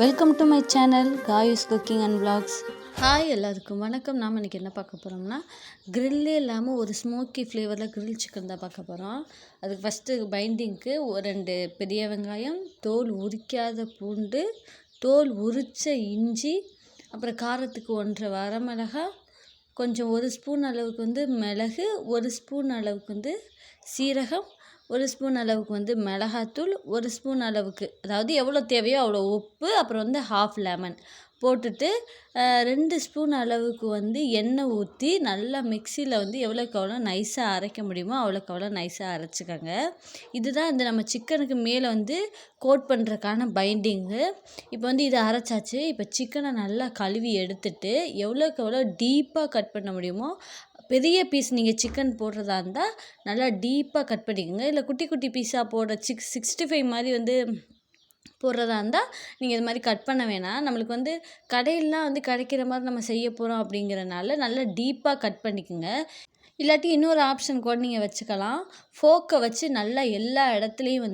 Welcome to my channel Kayu's cooking and vlogs. Hi எல்லாருக்கும் வணக்கம். நாம் இன்றைக்கி என்ன பார்க்க போகிறோம்னா க்ரில்லே இல்லாமல் ஒரு ஸ்மோக்கி ஃப்ளேவரில் க்ரில் சிக்கன் தான் பார்க்க போகிறோம். அதுக்கு ஃபஸ்ட்டு பைண்டிங்க்கு ஒரு 2 பெரிய வெங்காயம், தோல் உரிக்காத பூண்டு, தோல் உரித்த இஞ்சி, அப்புறம் காரத்துக்கு 1.5 வரமிளகாய், கொஞ்சம் 1 ஸ்பூன் அளவுக்கு மிளகு, 1 ஸ்பூன் அளவுக்கு சீரகம், 1 ஸ்பூன் அளவுக்கு மிளகாத்தூள், 1 ஸ்பூன் அளவுக்கு அதாவது எவ்வளோ தேவையோ அவ்வளோ உப்பு, அப்புறம் ஹாஃப் லெமன் போட்டுட்டு 2 ஸ்பூன் அளவுக்கு எண்ணெய் ஊற்றி நல்லா மிக்சியில் எவ்வளோக்கு எவ்வளோ நைஸாக அரைக்க முடியுமோ அவ்வளோக்கு அவ்வளோ நைஸாக அரைச்சிக்கோங்க. இதுதான் நம்ம சிக்கனுக்கு மேலே கோட் பண்ணுறதுக்கான பைண்டிங்கு. இப்போ இதை அரைச்சாச்சு. இப்போ சிக்கனை நல்லா கழுவி எடுத்துட்டு எவ்வளோக்கு எவ்வளோ டீப்பாக கட் பண்ண முடியுமோ, பெரிய பீஸ் நீங்கள் சிக்கன் போடுறதா இருந்தால் நல்லா டீப்பாக கட் பண்ணிக்கோங்க. இல்லை குட்டி குட்டி பீஸாக போடுற 65 மாதிரி போடுறதா இருந்தால் நீங்கள் இது மாதிரி கட் பண்ண வேணாம். நம்மளுக்கு கடையிலலாம் கிடைக்கிற மாதிரி நம்ம செய்ய போகிறோம் அப்படிங்கிறனால நல்லா டீப்பாக கட் பண்ணிக்கோங்க. இல்லாட்டி இன்னொரு ஆப்ஷன் கூட நீங்கள் வச்சுக்கலாம். ஃபோக்கை வச்சு நல்லா எல்லா இடத்துலையும்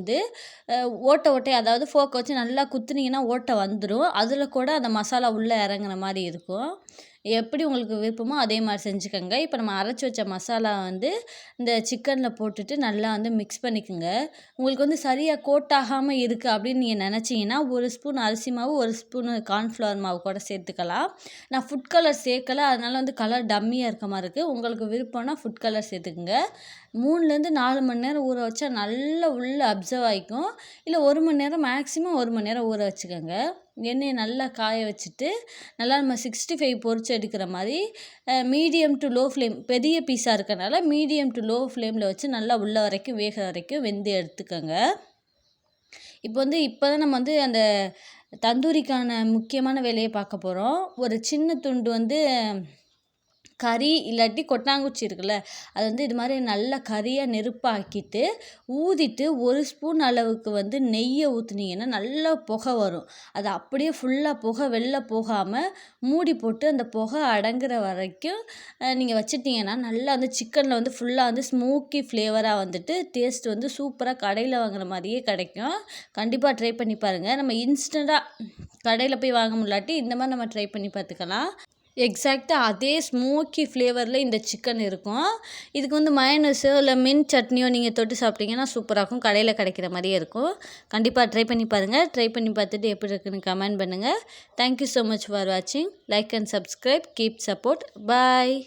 ஓட்டை அதாவது ஃபோக்கை வச்சு நல்லா குத்துனீங்கன்னா ஓட்டை வந்துடும். அதில் கூட அந்த மசாலா உள்ளே இறங்குற மாதிரி இருக்கும். எப்படி உங்களுக்கு விருப்பமோ அதே மாதிரி செஞ்சுக்கோங்க. இப்போ நம்ம அரைச்சி வச்ச மசாலா இந்த சிக்கனில் போட்டுட்டு நல்லா மிக்ஸ் பண்ணிக்கோங்க. உங்களுக்கு சரியாக கோட் ஆகாமல் இருக்குது அப்படின்னு நீங்கள் நினச்சிங்கன்னா 1 ஸ்பூன் அரிசி மாவு, 1 ஸ்பூன் கார்ன்ஃப்ளவர் மாவு கூட சேர்த்துக்கலாம். நான் ஃபுட் கலர் சேர்க்கலை, அதனால் கலர் டம்மியாக இருக்க மாதிரி இருக்குது. உங்களுக்கு விருப்பம்னா ஃபுட் கலர் சேர்த்துக்குங்க. 3லேருந்து 4 மணி நேரம் ஊற வச்சா நல்லா உள்ளே அப்சர்வ் ஆகிக்கும். இல்லை 1 மணி நேரம், மேக்ஸிமம் 1 மணி நேரம் ஊற வச்சுக்கோங்க. எண்ணெயை நல்லா காய வச்சுட்டு நல்லா நம்ம 65 பொரிச்சு எடுக்கிற மாதிரி மீடியம் டு லோ ஃப்ளேம், பெரிய பீஸாக இருக்கனால மீடியம் டு லோ ஃப்ளேமில் வச்சு நல்லா உள்ள வரைக்கும் வேகிற வரைக்கும் வெந்து எடுத்துக்கோங்க. இப்போ இப்போ தான் நம்ம அந்த தந்தூரிக்கான முக்கியமான வேலையை பார்க்க போகிறோம். ஒரு சின்ன துண்டு கறி இல்லாட்டி கொட்டாங்குச்சி இருக்குல்ல, அது இது மாதிரி நல்லா கறியாக நெருப்பாக்கிட்டு ஊதிட்டு 1 ஸ்பூன் அளவுக்கு நெய்யை ஊற்றுனீங்கன்னா நல்லா புகை வரும். அது அப்படியே ஃபுல்லாக புகை வெளில போகாமல் மூடி போட்டு அந்த புகை அடங்குற வரைக்கும் நீங்கள் வச்சுட்டிங்கன்னா நல்லா சிக்கனில் ஃபுல்லாக ஸ்மோக்கி ஃப்ளேவராக டேஸ்ட் சூப்பராக கடையில் வாங்குற மாதிரியே கிடைக்கும். கண்டிப்பாக ட்ரை பண்ணி பாருங்கள். நம்ம இன்ஸ்டண்ட்டாக கடையில் போய் வாங்க முடியாட்டி இந்த மாதிரி நம்ம ட்ரை பண்ணி பார்த்துக்கலாம். எக்ஸாக்டாக அதே ஸ்மோக்கி ஃப்ளேவரில் இந்த சிக்கன் இருக்கும். இதுக்கு மயோனஸோ இல்லை மின்ட் சட்னியோ நீங்கள் தொட்டு சாப்பிட்டீங்கன்னா சூப்பராக இருக்கும். கடையில் கிடைக்கிற மாதிரியே இருக்கும். கண்டிப்பாக ட்ரை பண்ணி பாருங்கள். ட்ரை பண்ணி பார்த்துட்டு எப்படி இருக்குன்னு கமெண்ட் பண்ணுங்கள். தேங்க்யூ ஸோ மச் ஃபார் வாட்சிங். Like and subscribe. Keep support. Bye.